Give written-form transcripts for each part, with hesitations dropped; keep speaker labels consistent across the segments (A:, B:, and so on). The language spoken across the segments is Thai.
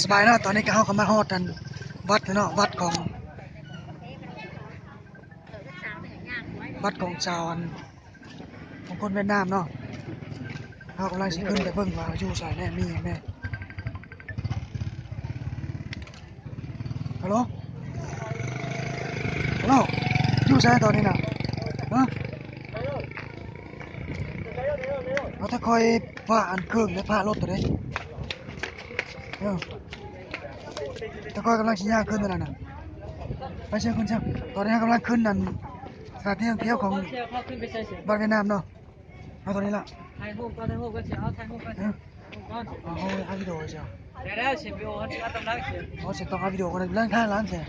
A: สบายเนาะตอนนี้ก็เขาก็มาฮอดกันวัดเนาะวัดของชาวของคนเวียดนามเนาะเขากำลังสิขึ้นไปเบิ่งว่าอยู่ไสแน่มีหยังแน่ฮัลโหลฮัลโหลอยู่ไสตอนนี้น่ะฮะเราถ้าคอยว่าอันเครื่องในพารถตัวนี้เออถ้าคอยกำลังสิย่างขึ้นนั่นน่ะไปเชียวขึ้นเชียวตอนนี้กำลังขึ้นนั่นสถานที่ท่องเที่ยวของบ้านเวียดนามเนาะเอาตอนนี้ละ
B: ถ่ายรูปก็ถ่ายรูปก็เสียเอาถ่ายรูปก็เสียก่อน
A: เอาวิดีโอเชียว
B: เดี๋ยวเสียวิดีโอเขาจะต้องรักเสีย
A: เขาเสร็จต้องเอาวิดีโอกันเรื่องค่าร้านเสีย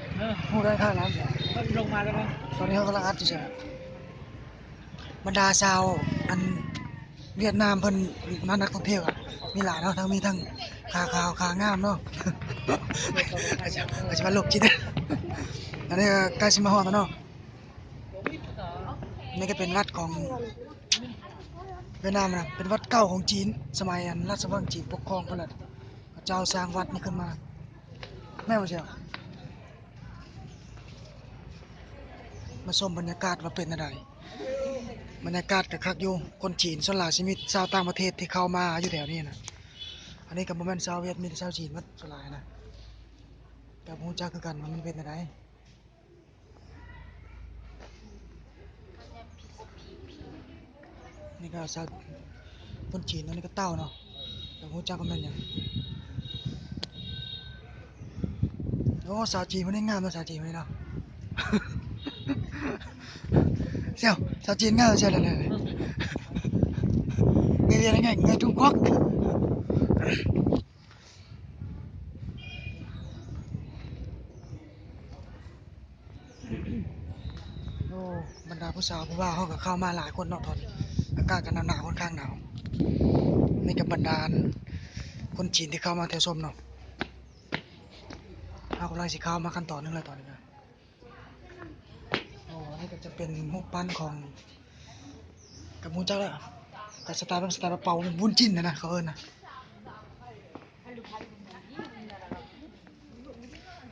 A: พูดเรื่องค่าร้านเสีย
B: ก็ลงมาแล้วนะ
A: ตอนนี้เขากำลังอัดอยู่เสียบรรดาชาวอันเวียดนามเพิ่นมานักท่องเที่ยวอ่ะมีหลายเนาะมีทั้งขาขาวขางามเนาะอาจจะมาหลบจิตอันนี้ก็ใกล้สิมาฮอดแล้วเนาะนี่ก็เป็นวัดของเวียดนามนะเป็นวัดเก่าของจีนสมัยอันราชวงศ์จีนปกครองเพิ่นน่ะเจ้าสร้างวัดนี้ขึ้นมาแม่ว่าเชียวมาชมบรรยากาศว่าเป็นอะไรบรรยากาศกับคักอยู่คนจีนส่วนหลายสิมีชาวต่างประเทศที่เข้ามาอยู่แถวนี้นะอันนี้กับโมเมนต์ชาวเวียดมีแต่ชาวจีนมัดส่วนหลายนะแต่ผมรู้จักคือกันว่ามันเป็นอะไรนี่ก็ชาวคนจีนอันนี้ก็เต้าเนาะแต่ผมรู้จักว่ามันอย่างโอ้สาวจีนมันนี่งามนะสาวจีนมันนี่เนาะ เสี่ยวสาวจีนงามเสี่ยวเลยngười Việt anh người Trung Quốc โอ้บรรดาผู้สาวผู้บ่าวเขาก็เข้ามาหลายคนเนาะตอนอากาศกันหนาวค่อนข้างหนาวนี่กับบรรดาคนจีนที่เข้ามาเที่ยวชมเนาะเขากำลังสิเข้ามาขั้นตอนนึงแล้วตอนนี้นะโอ้นี่ก็จะเป็นมุกปั้นของกับมูเจ้าละแต่สไตล์เป่าบุญจิ้นนะเขาเอิ้นนะ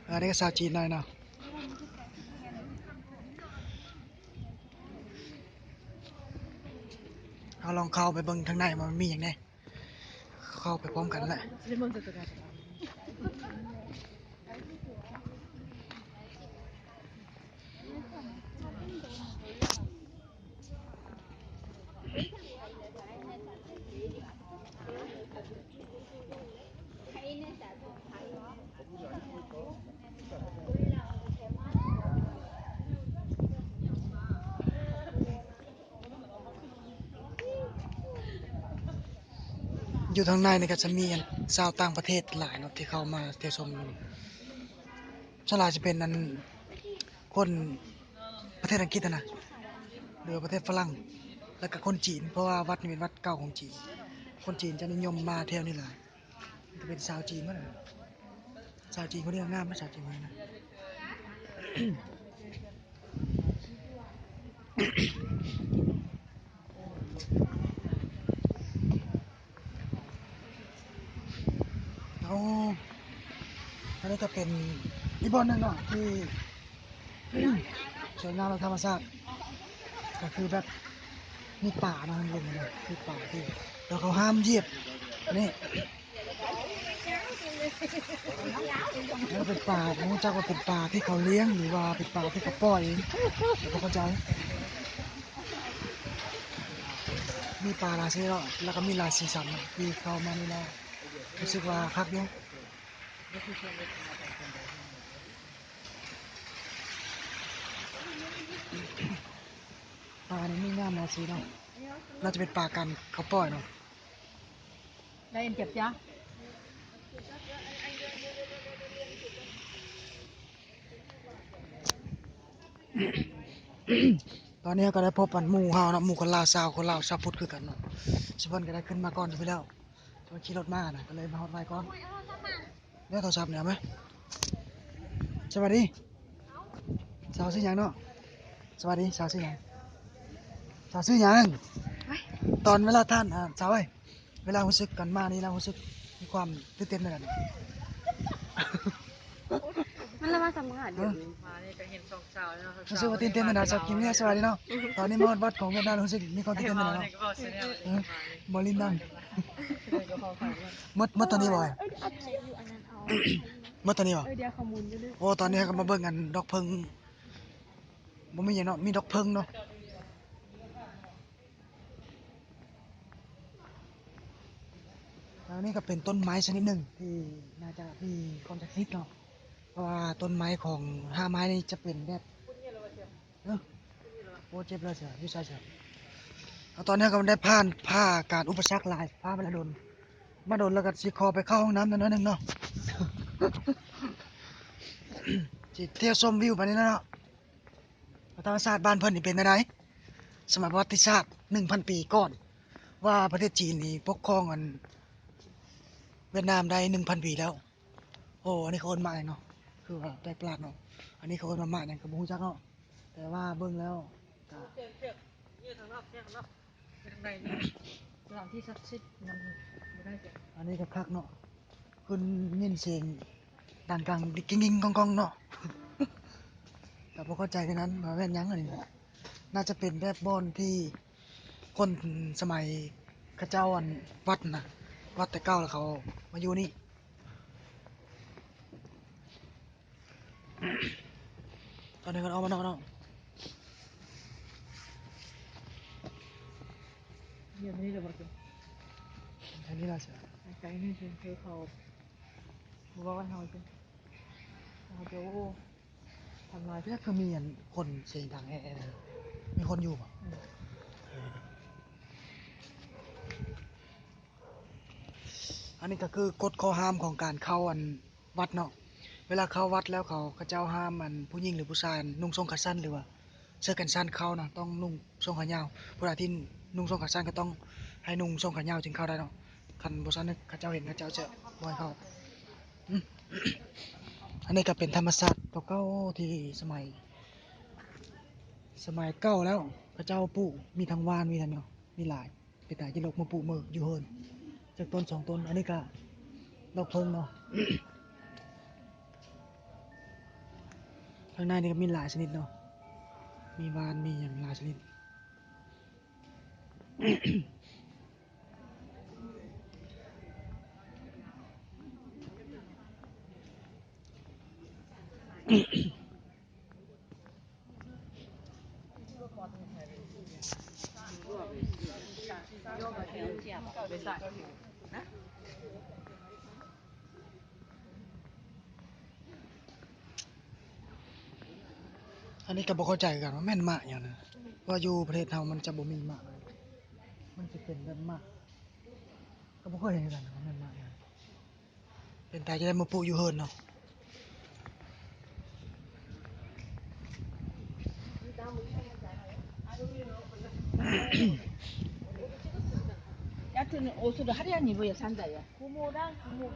A: อันนี้ก็ชาวจีนหน่อยเนาะเราลองเข้าไปเบิ่งทางในมันมีอย่างไงเข้าไปพร้อมกันแหละอยู่ทางในนี่ก็จะมีชาวต่างประเทศหลายเนาะที่เข้ามาเที่ยวชมส่วนใหญ่จะเป็นนั้นคนประเทศอังกฤษนะหรือประเทศฝรั่งแล้วก็คนจีนเพราะว่าวัดนี้เป็นวัดเก่าของจีนคนจีนจะนิยมมาเที่ยวนี่หลายจะเป็นชาวจีนมั้งชาวจีนเขาเรียกงามไหมชาวจีนเขานะโอ้อันนี้ก็เป็นอีกบอนหนึงเนาะที่สวยงามและธรรมชาติก็คือแบบมีป่านะมันลงเลยมีป่าที่แล้วเขาห้ามเหยียบนี่แล้วเป็นป่าผมรู้จักว่าเป็นป่าที่เขาเลี้ยงหรือว่าเป็นป่าที่เขาปล่อยเองเดี๋ยวผมเข้าใจมีป่าหลายชนิดแล้วก็มีหลายสีสันที่เข้ามานี่แล้วรู้สึกว่าคักอยู่ป่านี้มีงามหลายสีเนาะน่าจะเป็นป่ากันเขาปล่อยเนาะ
B: ได้เจ็บจ้ะ
A: ตอนนี้ก็ได้พบปันหมู่เฮาเนาะหมู่คนลาวชาวคนลาวชาวพุทธคือกันเนาะสิเพิ่นก็ได้ขึ้นมาก่อนอยู่แล้วตอนขี่รถมาน่ะก็เลยมาฮอดไว้ก่อนได้โทรศัพท์เนี่ยไหมสวัสดีสาวชื่อหยังเนาะสวัสดีสาวชื่อหยังสาวชื่อหยังตอนเวลาท่านสาวเอ้ยเวลารู้สึกกันมานี่เรารู้สึกมีความตื่นเต้นเลย
C: มันละมาสัมผัสอยู่
B: มานี่ก็เห็นสองสาวแล้ว
A: รู้สึกว่าตื่นเต้นขนาดสาวกิมเนี่ยสวัสดีเนาะตอนนี้มาวัดของเวียดนามรู้สึกมีความตื่นเต้นขนาด
B: เนาะ
A: เนาะ
B: ก็บอกเสียแล้ว
A: บอลลินดัง
B: ก็พอฟังว่า
A: มดตัวนี้บ่อย
C: เอาไทยอยู่อันนั้นเอา
A: มดตัวนี้บ่
C: เดี๋ยวขมุนอยู่ด้วย
A: โอ้ตอนนี้ก็มาเบิ่งกันดอกเพิงบ่มีหยังเนาะมีดอกเพิงเนาะแล้วนี่ก็เป็นต้นไม้ชนิดหนึ่งที่น่าจะมีความศักดิ์สิทธิ์เนาะเพราะว่าต้นไม้ของ5ไม้นี่จะเป็นแบบเออโอ้เจ็บแล้วเสียอยู่ใช่แล้วตอนนี้ก็ได้ผ่าการอุปสรรคหลายผ่ามาโดนแล้วก็สิขอไปเข้าห้องน้ำหน่อยหนึงเนาะ สิเที่ยวชมวิวไปนี่นะเนาะธรรมชาติบ้านเพิ่นนี่เป็นจังไดสมัยประวัติศาสตร์ 1,000 ปีก่อนว่าประเทศจีนนี่ปกครองอันเวียดนามได้ 1,000 ปีแล้วโอ้อันนี้เขาเอิ้นมาหยังเนาะคือว่าแปลกประหลาดเนาะอันนี้เขาเอิ้นว่ามาหยังก็บ่ฮู้จักเนาะแต่ว่าเบิ่งแล้วก็
B: นี่ทางนอกเนี่ยทางนอกทางในสถานที่ศักดิ์สิทธิ์มันไม่ได้จ้ะ
A: อันนี้ก็คักเนาะคุณยินเสียงดังกังกิ้งๆก้องๆเนาะ แต่บ่เข้าใจกันนั้นว่าแม่นหยังอันนี้น่าจะเป็นแบบบ่อนที่คนสมัยเขาเจ้าอันวัดน่ะวัดแต่เก่าแล้วเขามาอยู่นี่ ตอนนี้ก็เอามานอกเนาะ
B: เดี๋ยวนี้เดี๋ยวมาดู
A: อันนี้ล่ะสิ
B: ไกลนี่คือเขาบอกว่าเขาจะทำลาย
A: เรียกคือมีอันคนเสียงดังแอะๆนะมีคนอยู่บ่อันนี้ก็คือกฎข้อห้ามของการเข้าอันวัดเนาะเวลาเข้าวัดแล้วเขาเจ้าห้ามอันผู้หญิงหรือผู้ชายนุ่งทรงขาสั้นหรือว่าเสื้อกันสั้นเข้านะต้องนุ่งทรงขายาวผู้ใดที่นุ่งทรงขาสั้นก็ต้องให้นุ่งทรงขายาวจึงเข้าได้เนาะคันบ่ซั้นเขาเจ้าเห็นเขาเจ้าจะบ่ให้เข้าอืม อันนี้ก็เป็นธรรมศาสตร์เก่าๆที่สมัยเก่าแล้วพระเจ้าปลูกมีทั้งว่านมีทั้งเนาะมีหลายเป็นตาที่ลกมาปลูกมืออยู่เฮินจากต้น2 ต้นอันนี้ก็ดอกเพิงเนาะ ข้างในนี่ก็มีหลายชนิดเนาะมีว่านมีอย่างหลายชนิด
B: ไปใส่
A: อันนี้ก็บ่เข้าใจกันว่าแม่นมากอย่างนะว่าอยู่ประเทศเฮามันจะบ่มีมากมันจะเป็นแบบมากก็บ่เคยเห็นกันว่าแม่นมากอย่างเป็นตาจะได้มาปลูกอยู่เฮินเนาะ
D: 여튼 옷을 하려니 입어야 산다요. 부모랑 부모.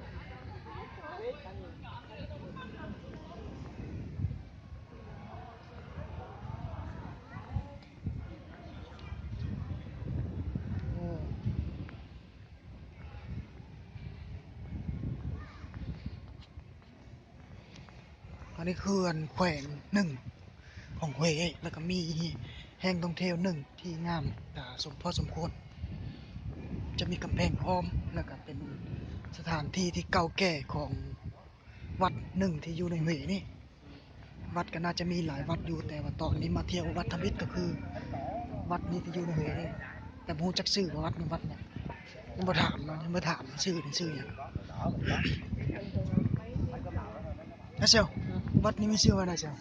A: โอ้อันนี้คืออันแขวงหนึ่งของเฮแล้วก็มีแห่งท่องเที่ยวหนึ่งที่งามพอสมควรจะมีกำแพงอ้อมแล้วก็เป็นสถานที่ที่เก่าแก่ของวัดหนึ่งที่อยู่ในเฮนี่วัดก็น่าจะมีหลายวัดอยู่แต่ว่าตอนนี้มาเที่ยววัดธรรมิตรก็คือวัดนี้ที่อยู่ในเฮนี่แต่บ่รู้จักชื่อว่าวัดนี้วัดเนี่ยยังบ่ถามเนาะยังบ่ถามชื่อนี่ชื่อหยังนะเซียววัดนี้มีชื่อว่าอะไรเซียว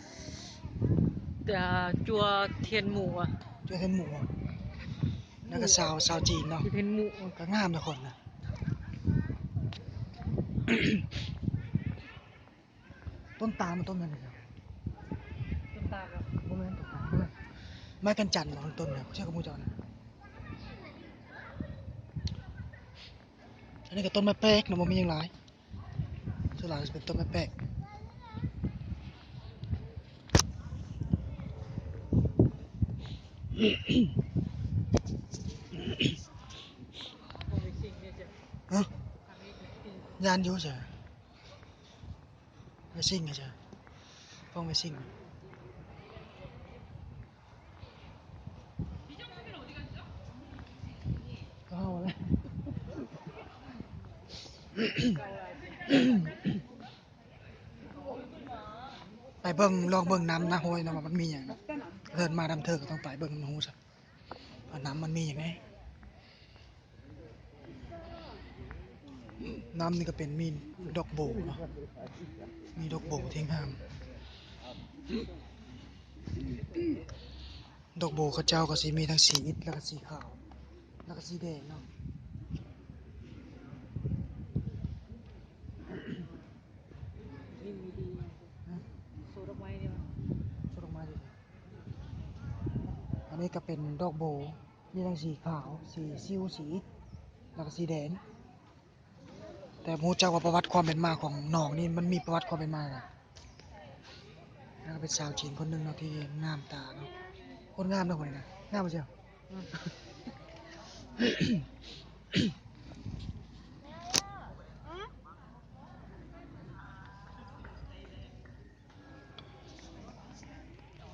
B: แต่จัวเทียนหมูอ่ะ
A: ช่วยเห็นหมูอะแล้วก็สาวจีนเนาะ
B: เทียนหมู
A: ก็งามทุกคนนะ ต้นตาลมันต้นอะไรครับ
B: ต้นตาลอ่ะ
A: บ่แม่นต้นตาลบ่แม่นไม้กันจันทร์บ่ต้นเนี่ยใช่กับหมูเจานะอันนี้ก็ต้นไม้แป๊กนะบ่มีหยังหลายส่วนหลายจะเป็นต้นไม้แป๊ก
B: โอ้ยสิ่งเนี่ยจ้ะ
A: ฮะยานอยู่ใช่ ไปซิ่งไงจ้ะต้องไปซิ่งก็เอาเลย ไปเบิ่งลองเบิ่งน้ำนะโหยนะว่ามันมีอย่างเดินมาดำเธอก็ต้องไปเบิ่งหูซะว่าน้ำมันมีอย่างไงน้ำนี่ก็เป็นมีดอกโบเนาะมีดอกโบที่งามดอกโบเขาเจ้าก็สีมีทั้งสีอิฐแล้วก็สีขาวแล้วก็สีแดงเนาะ
B: โซดอกไม้เนี่ย
A: ชุดออกมาดิอันนี้ก็เป็นดอกโบมีทั้งสีขาวสีซิวสีอิฐแล้วก็สีแดงแต่รู้จักว่าประวัติความเป็นมาของหนองนี่มันมีประวัติความเป็นมาอะแล้วก็เป็นสาวจีนคนหนึ่งเนาะที่งามตาเนาะคนงามเนาะคนนี้นะงามปะเจ้า